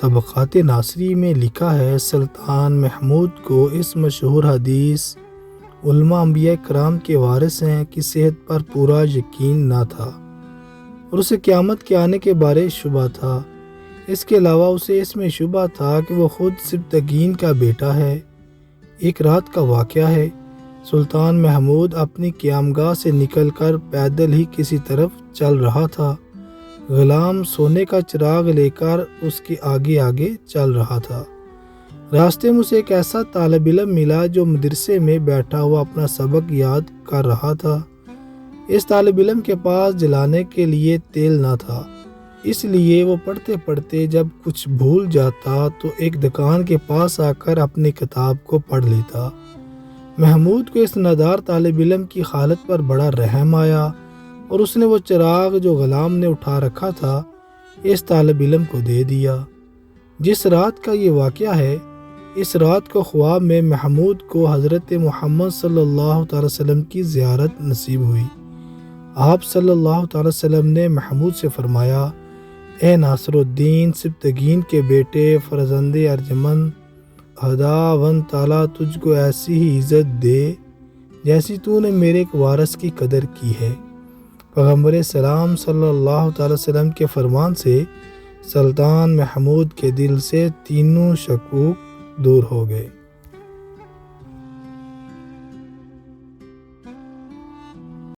طبقات ناصری میں لکھا ہے، سلطان محمود کو اس مشہور حدیث علماء انبیاء کرام کے وارث ہیں کی صحت پر پورا یقین نہ تھا اور اسے قیامت کے آنے کے بارے شبہ تھا۔ اس کے علاوہ اسے اس میں شبہ تھا کہ وہ خود سبتگین کا بیٹا ہے۔ ایک رات کا واقعہ ہے، سلطان محمود اپنی قیامگاہ سے نکل کر پیدل ہی کسی طرف چل رہا تھا۔ غلام سونے کا چراغ لے کر اس کے آگے آگے چل رہا تھا۔ راستے میں اسے ایک ایسا طالب علم ملا جو مدرسے میں بیٹھا ہوا اپنا سبق یاد کر رہا تھا۔ اس طالب علم کے پاس جلانے کے لیے تیل نہ تھا، اس لیے وہ پڑھتے پڑھتے جب کچھ بھول جاتا تو ایک دکان کے پاس آ کر اپنی کتاب کو پڑھ لیتا۔ محمود کو اس نادار طالب علم کی حالت پر بڑا رحم آیا اور اس نے وہ چراغ جو غلام نے اٹھا رکھا تھا اس طالب علم کو دے دیا۔ جس رات کا یہ واقعہ ہے، اس رات کو خواب میں محمود کو حضرت محمد صلی اللہ تعالی وسلم کی زیارت نصیب ہوئی۔ آپ صلی اللہ تعالی وسلم نے محمود سے فرمایا، اے ناصر الدین سبتگین کے بیٹے، فرزند ارجمند، خداوند تعالیٰ تجھ کو ایسی ہی عزت دے جیسی تو نے میرے ایک وارث کی قدر کی ہے۔ پیغمبر سلام صلی اللہ تعالی وسلم کے فرمان سے سلطان محمود کے دل سے تینوں شکوک دور ہو گئے۔